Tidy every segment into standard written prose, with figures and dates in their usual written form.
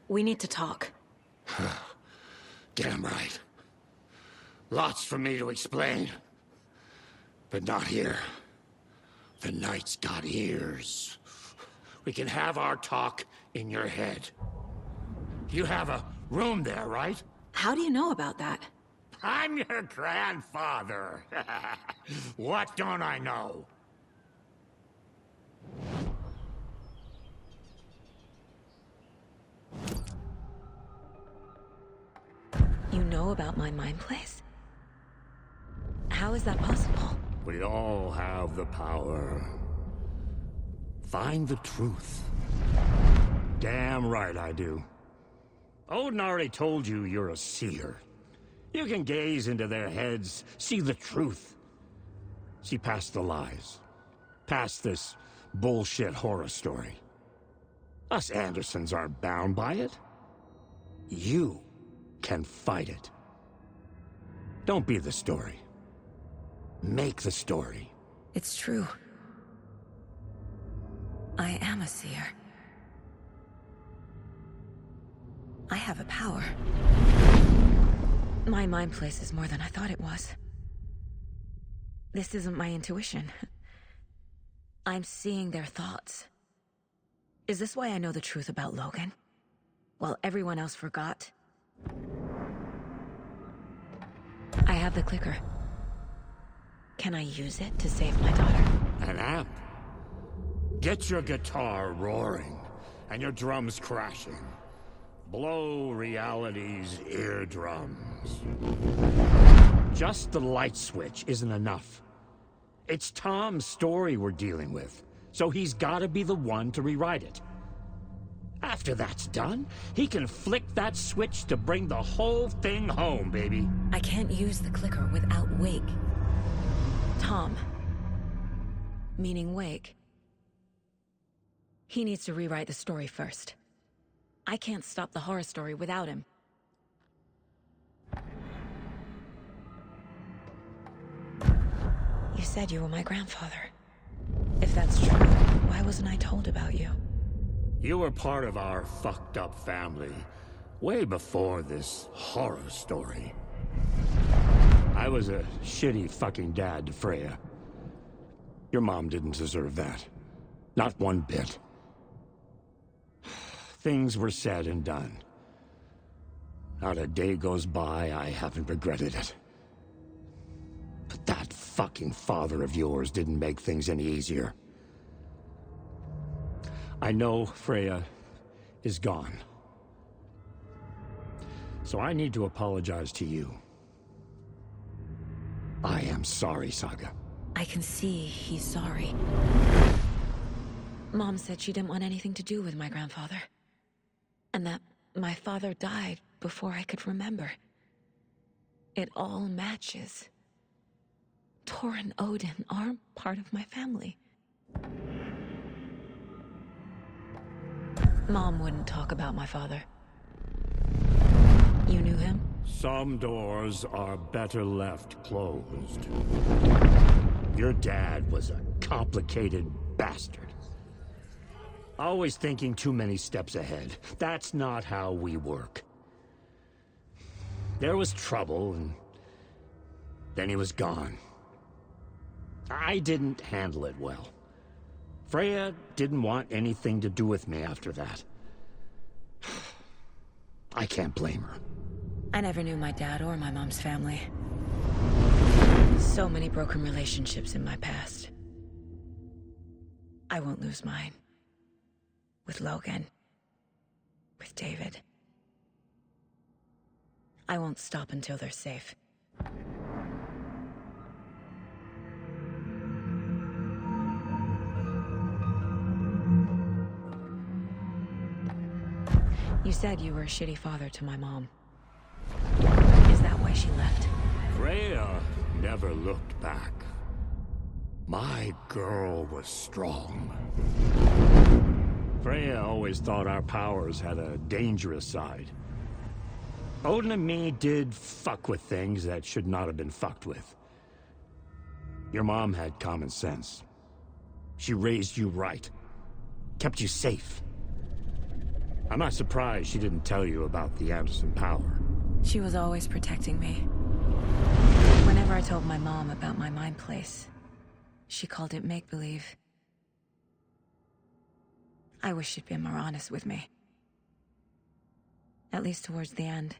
We need to talk. Damn right. Lots for me to explain. But not here. The night's got ears. We can have our talk in your head. You have a room there, right? How do you know about that? I'm your grandfather. What don't I know? You know about my mind place? How is that possible? We all have the power. Find the truth. Damn right I do. Odin already told you you're a seer. You can gaze into their heads, see the truth. See past the lies. Past this bullshit horror story. Us Andersons aren't bound by it. You can fight it. Don't be the story. Make the story. It's true. I am a seer. I have a power. My mind place is more than I thought it was. This isn't my intuition. I'm seeing their thoughts. Is this why I know the truth about Logan? While everyone else forgot? I have the clicker. Can I use it to save my daughter? An amp? Get your guitar roaring, and your drums crashing. Blow reality's eardrums. Just the light switch isn't enough. It's Tom's story we're dealing with, so he's gotta be the one to rewrite it. After that's done, he can flick that switch to bring the whole thing home, baby. I can't use the clicker without Wake. Tom, meaning Wake. He needs to rewrite the story first. I can't stop the horror story without him. You said you were my grandfather. If that's true, why wasn't I told about you? You were part of our fucked up family, way before this horror story. I was a shitty fucking dad to Freya. Your mom didn't deserve that. Not one bit. Things were said and done. Not a day goes by I haven't regretted it. But that fucking father of yours didn't make things any easier. I know Freya is gone. So I need to apologize to you. I am sorry, Saga. I can see he's sorry. Mom said she didn't want anything to do with my grandfather. And that my father died before I could remember. It all matches. Tor and Odin are part of my family. Mom wouldn't talk about my father. You knew him? Some doors are better left closed. Your dad was a complicated bastard. Always thinking too many steps ahead. That's not how we work. There was trouble, and then he was gone. I didn't handle it well. Freya didn't want anything to do with me after that. I can't blame her. I never knew my dad or my mom's family. So many broken relationships in my past. I won't lose mine. With Logan. With David. I won't stop until they're safe. You said you were a shitty father to my mom. Is that why she left? Freya never looked back. My girl was strong. Freya always thought our powers had a dangerous side. Odin and me did fuck with things that should not have been fucked with. Your mom had common sense. She raised you right. Kept you safe. I'm not surprised she didn't tell you about the Anderson power. She was always protecting me. Whenever I told my mom about my mind place, she called it make-believe. I wish she'd been more honest with me. At least towards the end.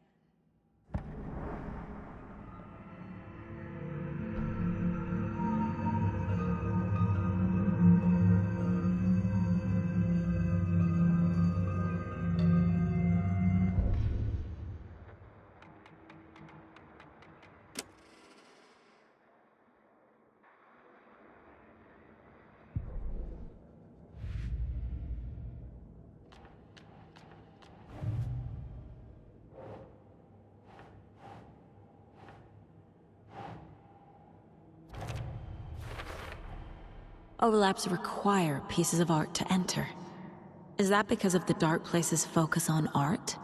Overlaps require pieces of art to enter. Is that because of the Dark Place's focus on art?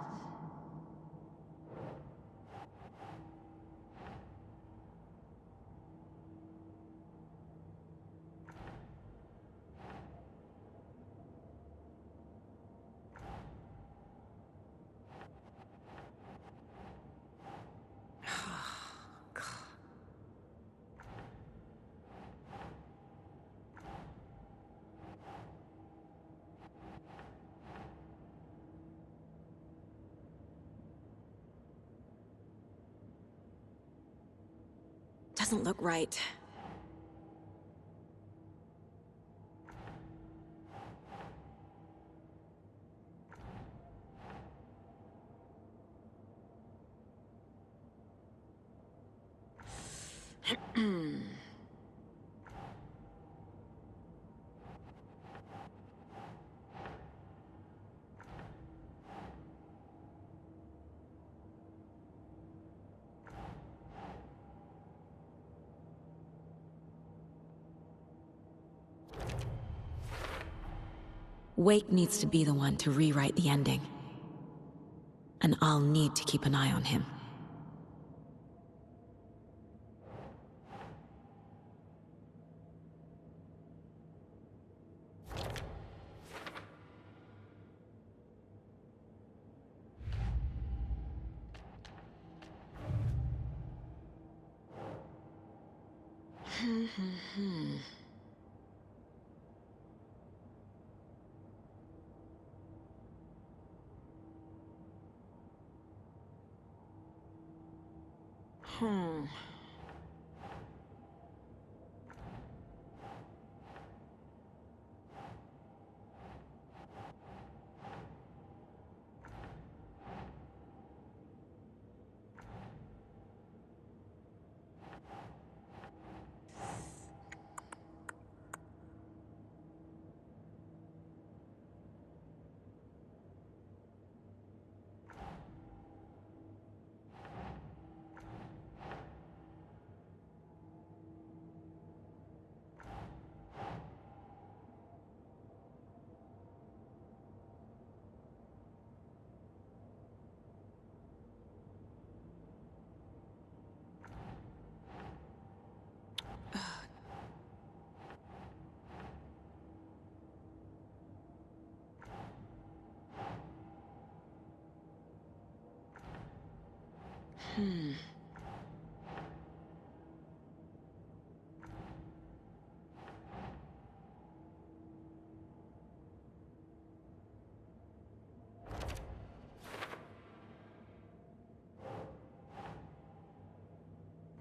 Doesn't look right. Wake needs to be the one to rewrite the ending. And I'll need to keep an eye on him.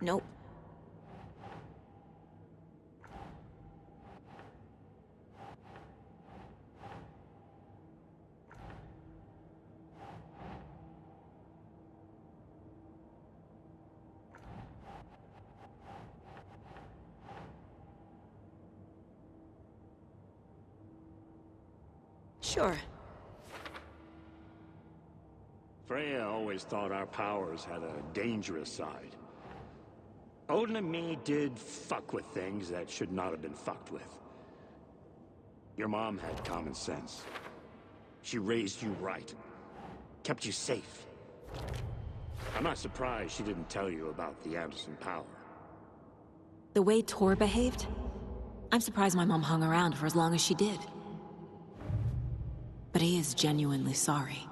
Nope. Sure. Freya always thought our powers had a dangerous side. Odin and me did fuck with things that should not have been fucked with. Your mom had common sense. She raised you right. Kept you safe. I'm not surprised she didn't tell you about the Anderson power. The way Tor behaved? I'm surprised my mom hung around for as long as she did. But he is genuinely sorry.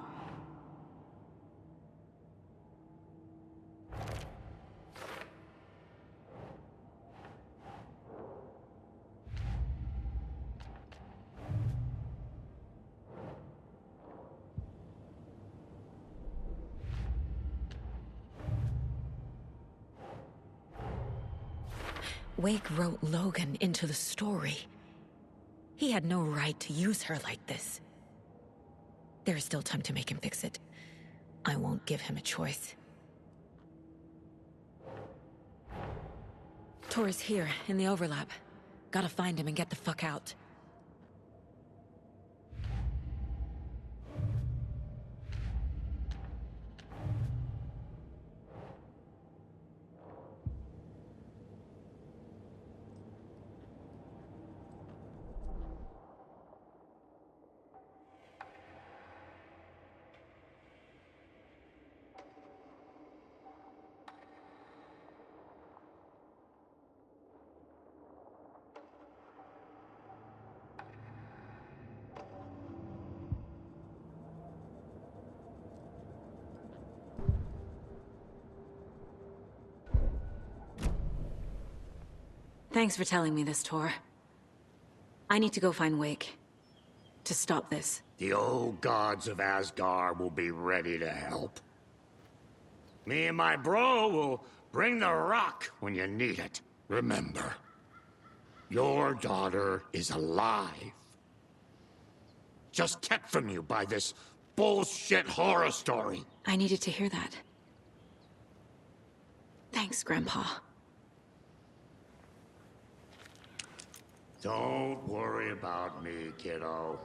Wake wrote Logan into the story. He had no right to use her like this. There is still time to make him fix it. I won't give him a choice. Tor's here, in the overlap. Gotta find him and get the fuck out. Thanks for telling me this, Tor. I need to go find Wake. To stop this. The old gods of Asgard will be ready to help. Me and my bro will bring the rock when you need it. Remember, your daughter is alive. Just kept from you by this bullshit horror story. I needed to hear that. Thanks, Grandpa. Don't worry about me, kiddo.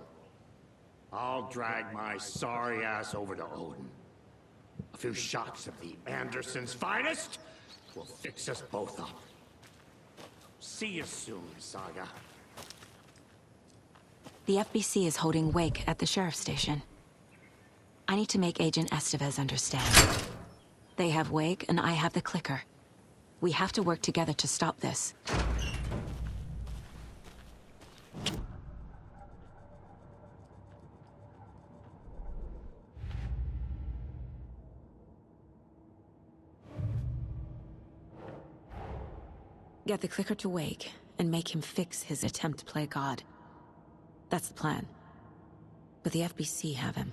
I'll drag my sorry ass over to Odin. A few shots of the Andersons' finest will fix us both up. See you soon, Saga. The FBC is holding Wake at the sheriff's station. I need to make Agent Estevez understand. They have Wake, and I have the clicker. We have to work together to stop this. Get the clicker to Wake, and make him fix his attempt to play God. That's the plan. But the FBC have him.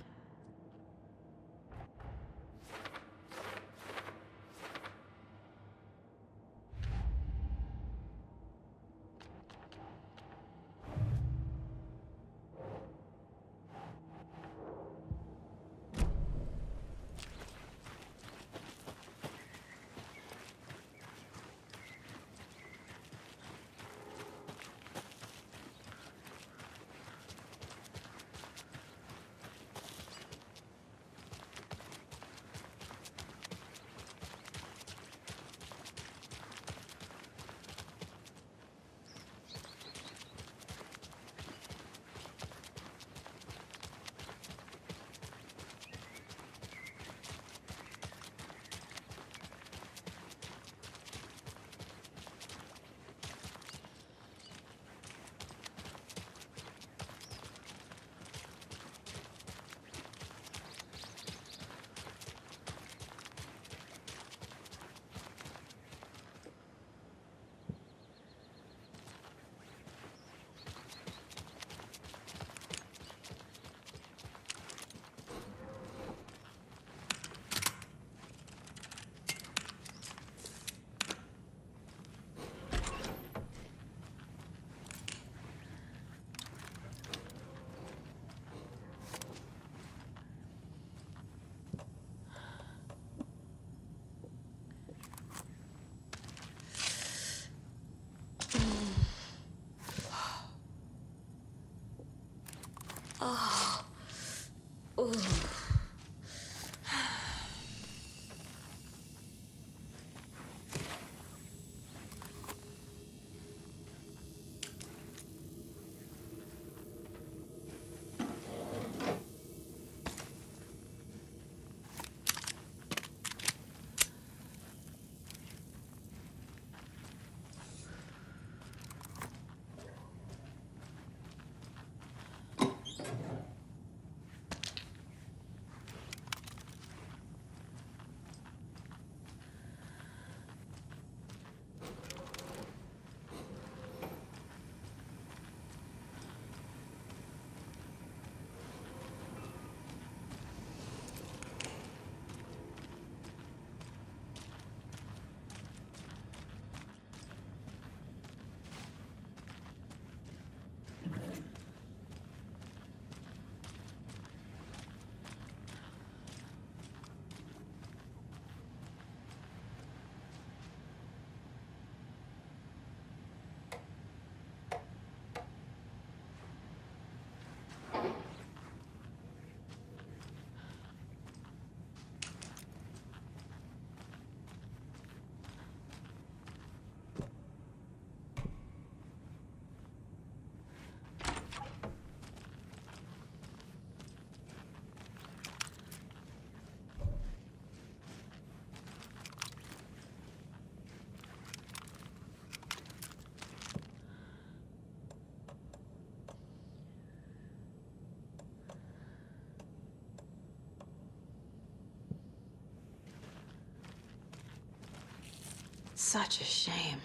Such a shame.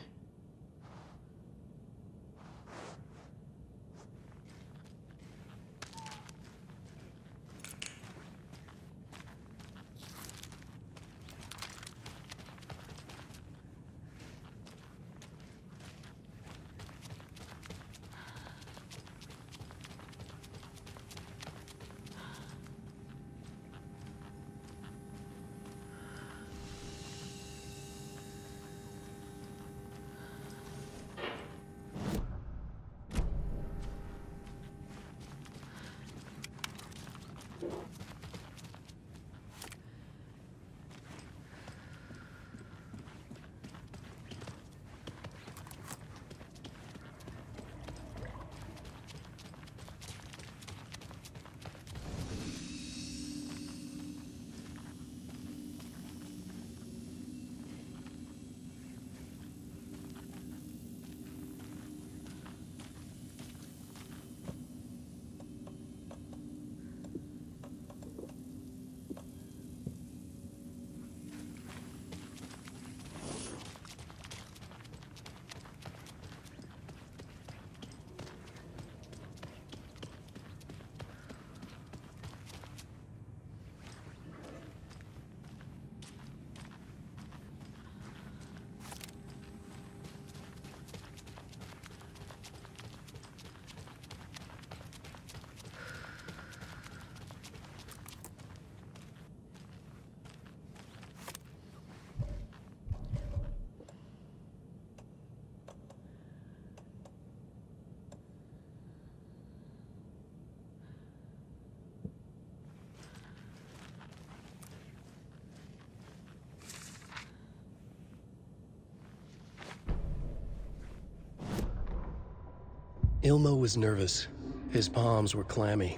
Ilmo was nervous. His palms were clammy.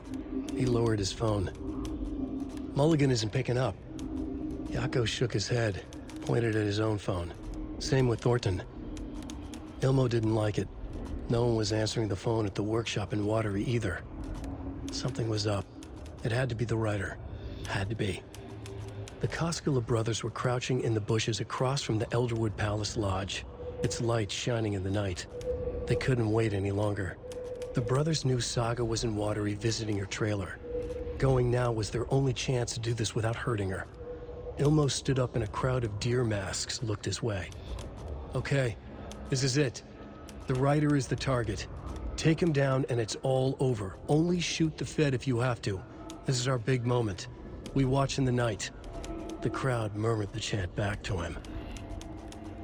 He lowered his phone. Mulligan isn't picking up. Yako shook his head, pointed at his own phone. Same with Thornton. Ilmo didn't like it. No one was answering the phone at the workshop in Watery either. Something was up. It had to be the writer. Had to be. The Koskela brothers were crouching in the bushes across from the Elderwood Palace Lodge, its light shining in the night. They couldn't wait any longer. The brothers knew Saga was in Watery visiting her trailer. Going now was their only chance to do this without hurting her. Ilmo stood up and a crowd of deer masks looked his way. Okay, this is it. The writer is the target. Take him down and it's all over. Only shoot the Fed if you have to. This is our big moment. We watch in the night. The crowd murmured the chant back to him.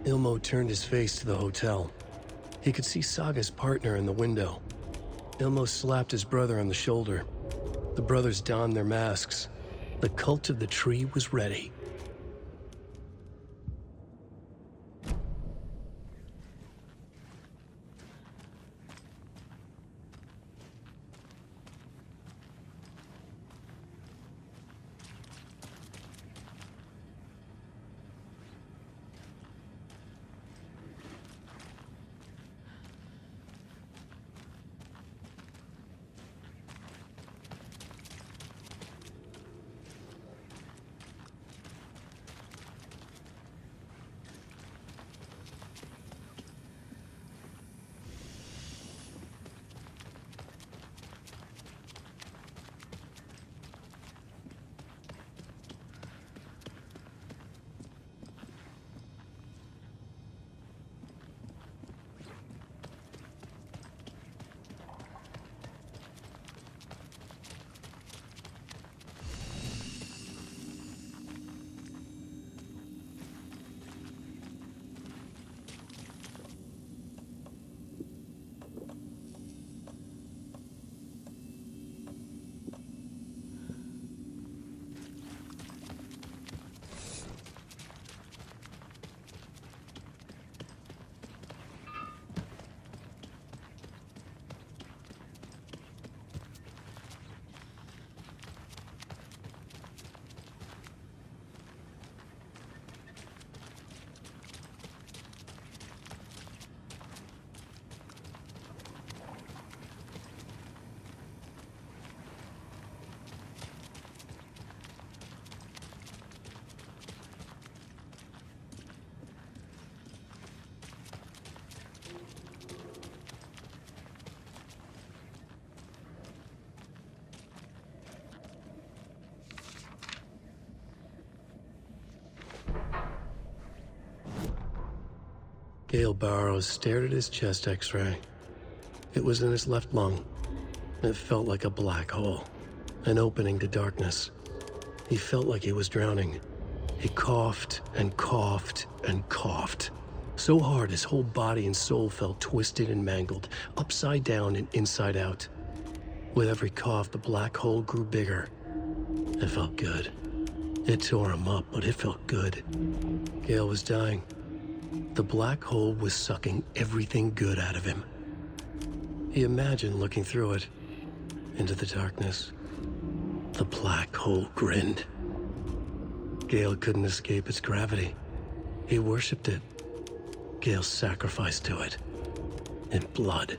Ilmo turned his face to the hotel. He could see Saga's partner in the window. Ilmo slapped his brother on the shoulder. The brothers donned their masks. The cult of the tree was ready. Gale Barrows stared at his chest x-ray. It was in his left lung. It felt like a black hole, an opening to darkness. He felt like he was drowning. He coughed and coughed and coughed. So hard his whole body and soul felt twisted and mangled, upside down and inside out. With every cough, the black hole grew bigger. It felt good. It tore him up, but it felt good. Gale was dying. The black hole was sucking everything good out of him. He imagined looking through it, into the darkness. The black hole grinned. Gale couldn't escape its gravity. He worshipped it. Gale sacrificed to it. In blood.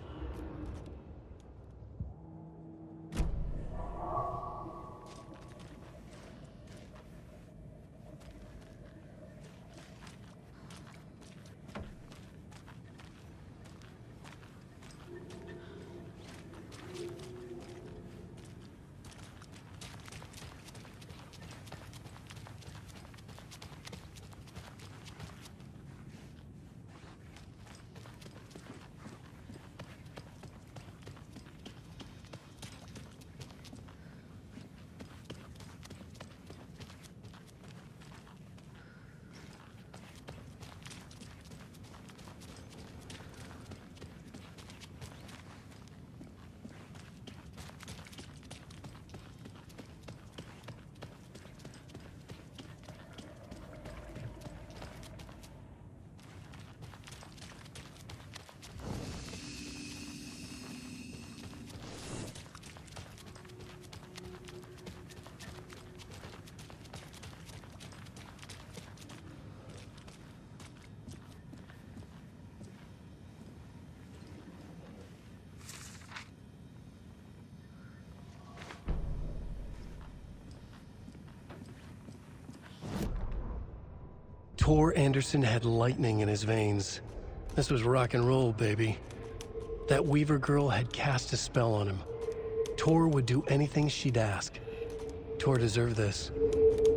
Tor Anderson had lightning in his veins. This was rock and roll, baby. That Weaver girl had cast a spell on him. Tor would do anything she'd ask. Tor deserved this.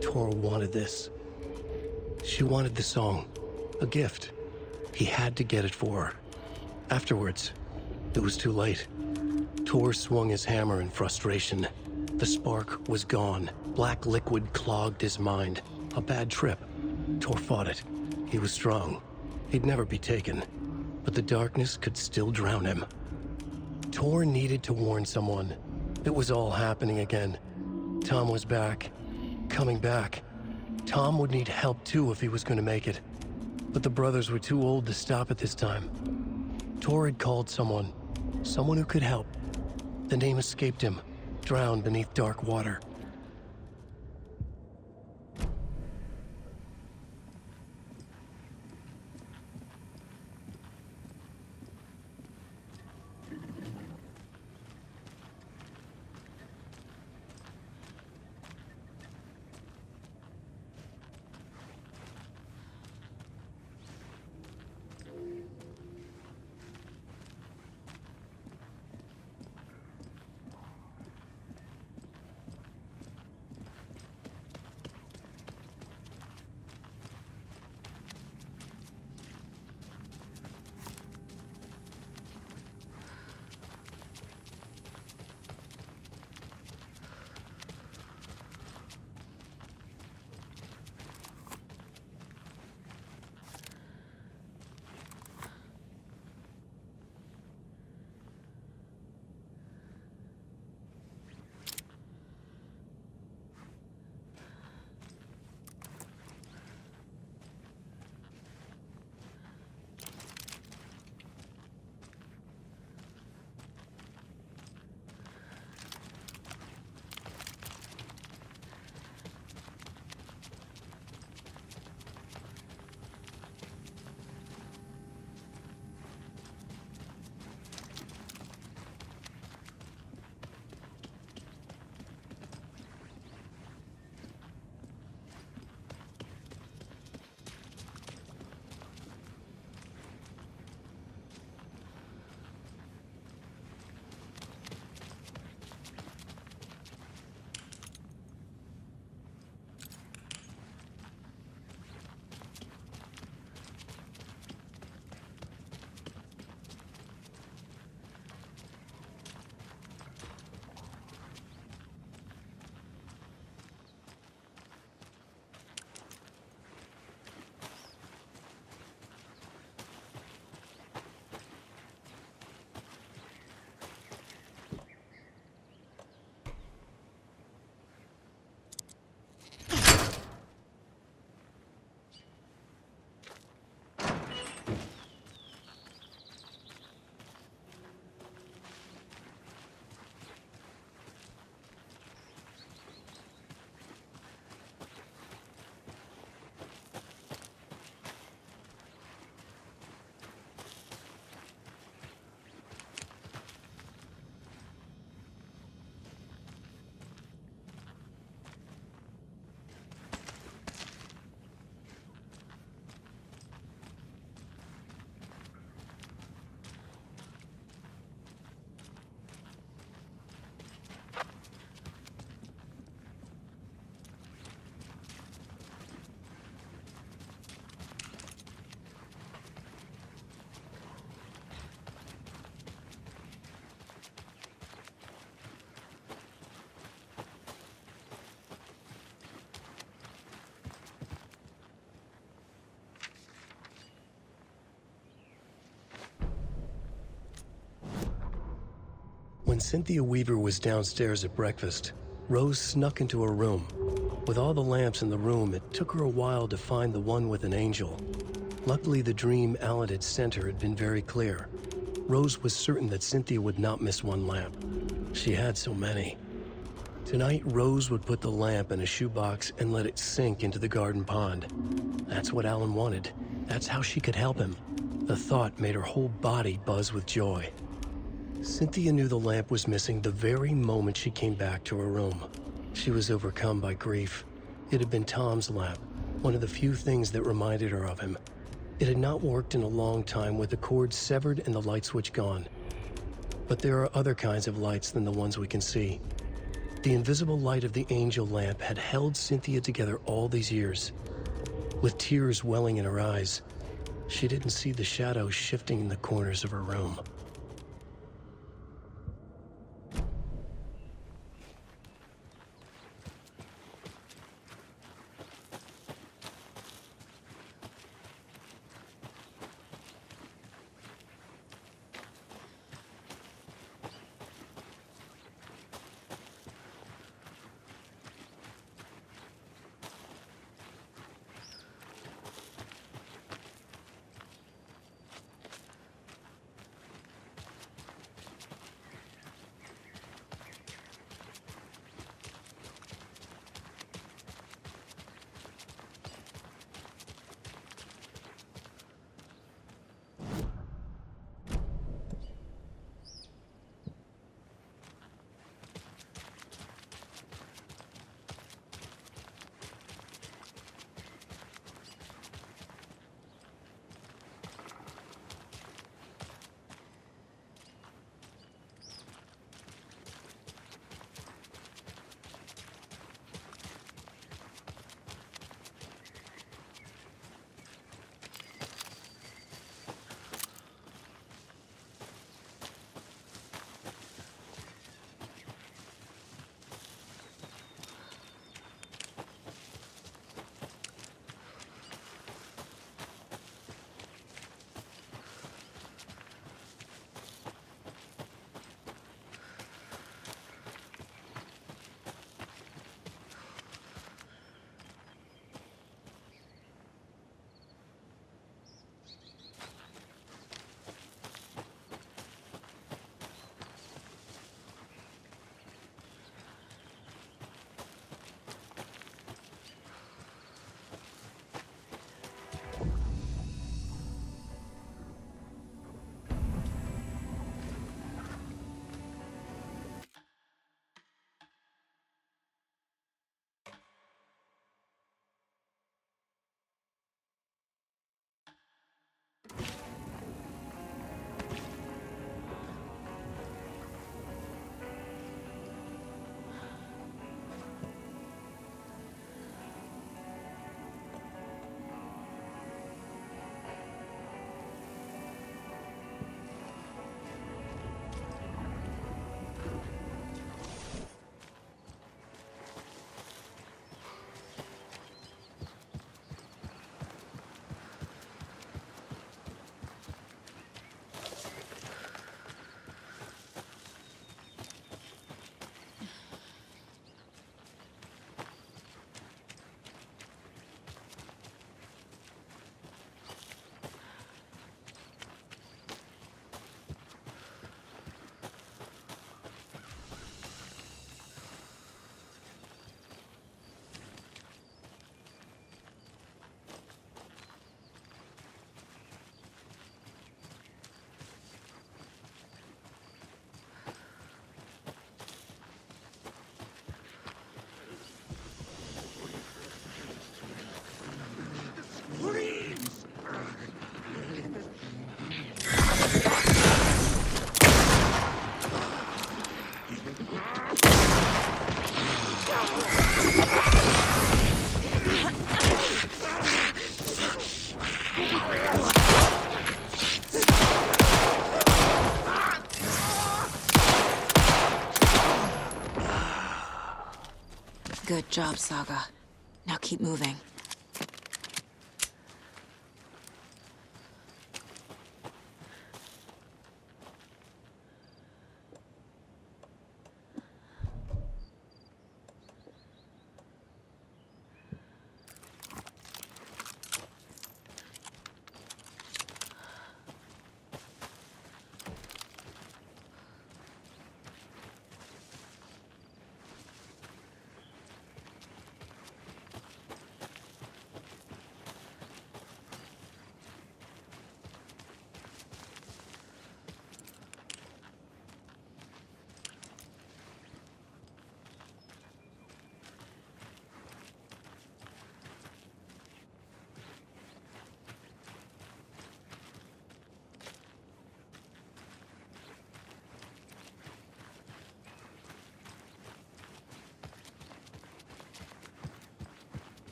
Tor wanted this. She wanted the song. A gift. He had to get it for her. Afterwards, it was too late. Tor swung his hammer in frustration. The spark was gone. Black liquid clogged his mind. A bad trip. Tor fought it. He was strong. He'd never be taken. But the darkness could still drown him. Tor needed to warn someone. It was all happening again. Tom was back. Coming back. Tom would need help too if he was going to make it. But the brothers were too old to stop at this time. Tor had called someone. Someone who could help. The name escaped him. Drowned beneath dark water. When Cynthia Weaver was downstairs at breakfast, Rose snuck into her room. With all the lamps in the room, it took her a while to find the one with an angel. Luckily, the dream Alan had sent her had been very clear. Rose was certain that Cynthia would not miss one lamp. She had so many. Tonight, Rose would put the lamp in a shoebox and let it sink into the garden pond. That's what Alan wanted. That's how she could help him. The thought made her whole body buzz with joy. Cynthia knew the lamp was missing the very moment she came back to her room. She was overcome by grief. It had been Tom's lamp, one of the few things that reminded her of him. It had not worked in a long time with the cord severed and the light switch gone. But there are other kinds of lights than the ones we can see. The invisible light of the angel lamp had held Cynthia together all these years. With tears welling in her eyes, she didn't see the shadows shifting in the corners of her room. Good job, Saga. Now keep moving.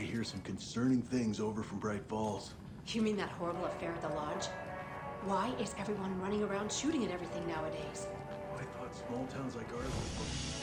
hear some concerning things over from Bright Falls. You mean that horrible affair at the lodge? Why is everyone running around shooting at everything nowadays? I thought small towns like ours were